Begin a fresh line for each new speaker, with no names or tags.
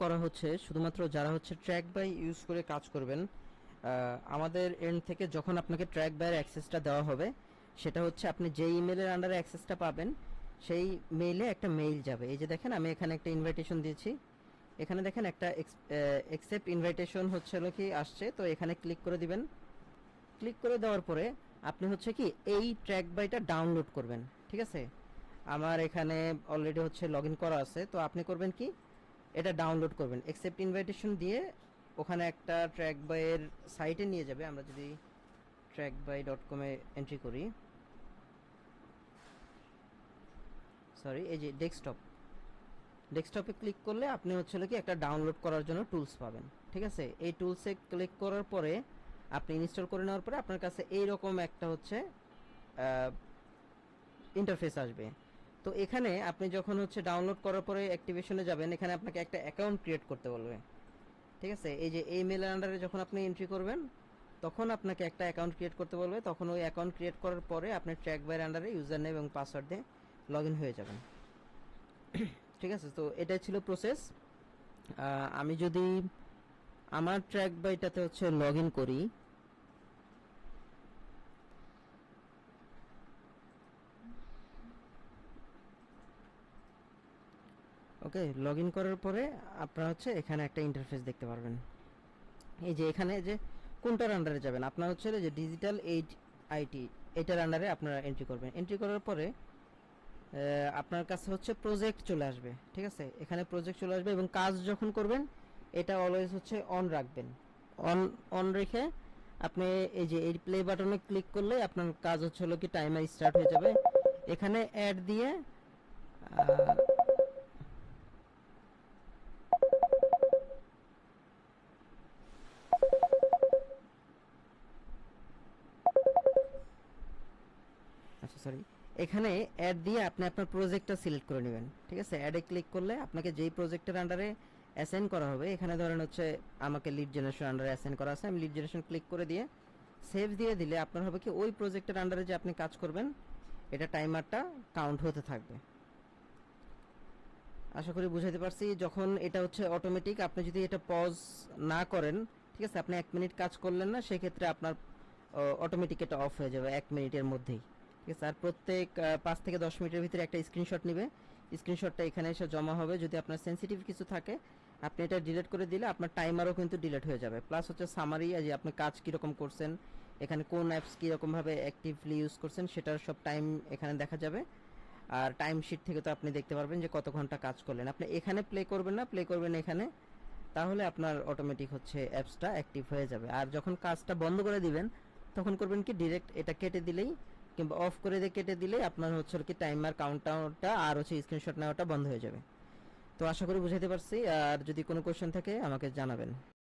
করা হচ্ছে শুধুমাত্র যারা হচ্ছে ট্র্যাক বাই ইউজ করে কাজ করবেন। আমাদের এন্ড থেকে যখন আপনাকে ট্র্যাক বাইয়ের অ্যাক্সেসটা দেওয়া হবে, সেটা হচ্ছে আপনি যে ইমেলের আন্ডারে অ্যাক্সেসটা পাবেন সেই মেইলে একটা মেইল যাবে। এই যে দেখেন আমি এখানে একটা ইনভাইটেশন দিয়েছি, এখানে দেখেন একটা অ্যাকসেপ্ট ইনভাইটেশন হচ্ছে হলো কি আসছে, তো এখানে ক্লিক করে দিবেন। ক্লিক করে দেওয়ার পরে আপনি হচ্ছে কি এই ট্র্যাক বাইটা ডাউনলোড করবেন। ঠিক আছে, আমার এখানে অলরেডি হচ্ছে লগ ইন করা আছে, তো আপনি করবেন কি এটা ডাউনলোড করবেন, অ্যাকসেপ্ট ইনভাইটেশন দিয়ে ওখানে একটা ট্র্যাক বাইয়ের সাইটে নিয়ে যাবে। আমরা যদি trackby.com-এ এন্ট্রি করি, সরি এই যে ডেস্কটপে ক্লিক করলে আপনি হচ্ছে কি একটা ডাউনলোড করার জন্য টুলস পাবেন। ঠিক আছে, এই টুলসে ক্লিক করার পরে আপনি ইনস্টল করে নেওয়ার পরে আপনার কাছে এইরকম একটা হচ্ছে ইন্টারফেস আসবে। তো এখানে আপনি যখন হচ্ছে ডাউনলোড করার পরে অ্যাক্টিভেশনে যাবেন, এখানে আপনাকে একটা অ্যাকাউন্ট ক্রিয়েট করতে বলবে। ঠিক আছে, এই যে এই মেল আন্ডারে যখন আপনি এন্ট্রি করবেন তখন আপনাকে একটা অ্যাকাউন্ট ক্রিয়েট করতে বলবে। তখন ওই অ্যাকাউন্ট ক্রিয়েট করার পরে আপনি ট্র্যাক বাইয়ের আন্ডারে ইউজার নেম এবং পাসওয়ার্ড দিয়ে লগ ইন হয়ে যাবেন। ঠিক আছে, তো এটাই ছিল প্রসেস। আমি যদি আমার ট্র্যাক বাইটাতে হচ্ছে লগ ইন করি, ওকে, লগ ইন করার পরে আপনারা হচ্ছে এখানে একটা ইন্টারফেস দেখতে পারবেন। এই যে এখানে যে কোনটার আন্ডারে যাবেন, আপনার হচ্ছে যে ডিজিটাল এইড আইটি, এটার আন্ডারে আপনারা এন্ট্রি করবেন। এন্ট্রি করার পরে আপনার কাছে হচ্ছে প্রজেক্ট চলে আসবে। ঠিক আছে, এখানে প্রজেক্ট চলে আসবে এবং কাজ যখন করবেন এটা অলওয়েজ হচ্ছে অন রাখবেন। অন অন রেখে আপনি এই যে এই প্লে বাটনে ক্লিক করলে আপনার কাজ হচ্ছে হলো কি টাইমার স্টার্ট হয়ে যাবে। এখানে অ্যাড দিয়ে আচ্ছা সরি, এখানে অ্যাড দিয়ে আপনি আপনার প্রজেক্টটা সিলেক্ট করে নেবেন। ঠিক আছে, অ্যাডে ক্লিক করলে আপনাকে যেই প্রজেক্টের আন্ডারে অ্যাসাইন করা হবে, এখানে ধরেন হচ্ছে আমাকে লিড জেনারেশন আন্ডারে অ্যাসাইন করা আছে, আমি লিড জেনারেশন ক্লিক করে দিয়ে সেভ দিয়ে দিলে আপনার হবে কি ওই প্রজেক্টের আন্ডারে যে আপনি কাজ করবেন এটা টাইমারটা কাউন্ট হতে থাকবে। আশা করি বুঝাইতে পারছি। যখন এটা হচ্ছে অটোমেটিক, আপনি যদি এটা পজ না করেন, ঠিক আছে, আপনি 1 মিনিট কাজ করলেন না, সেক্ষেত্রে আপনার অটোমেটিক এটা অফ হয়ে যাবে 1 মিনিটের মধ্যেই। ঠিক আছে, আর প্রত্যেক 5 থেকে 10 মিনিটের ভিতরে একটা স্ক্রিনশট নেবে, স্ক্রিনশটটা এখানে এসে জমা হবে। যদি আপনার সেন্সিটিভ কিছু থাকে আপনি এটা ডিলিট করে দিলে আপনার টাইমারও কিন্তু ডিলিট হয়ে যাবে। প্লাস হচ্ছে সামারি, যে আপনি কাজ কীরকম করছেন, এখানে কোন অ্যাপস কীরকমভাবে অ্যাক্টিভলি ইউজ করছেন সেটার সব টাইম এখানে দেখা যাবে। আর টাইম শিট থেকে তো আপনি দেখতে পারবেন যে কত ঘন্টা কাজ করলেন। আপনি এখানে প্লে করবেন না, প্লে করবেন এখানে, তাহলে আপনার অটোমেটিক হচ্ছে অ্যাপসটা অ্যাক্টিভ হয়ে যাবে। আর যখন কাজটা বন্ধ করে দিবেন তখন করবেন কি ডিরেক্ট এটা কেটে দিলেই কিংবা অফ করে দিয়ে কেটে দিলেই আপনার হচ্ছে কি টাইমার কাউন্টডাউনটা আর হচ্ছে স্ক্রিনশট নেওয়াটা বন্ধ হয়ে যাবে। তো আশা করি বুঝাইতে পারছি। আর যদি কোনো কোশ্চেন থাকে আমাকে জানাবেন।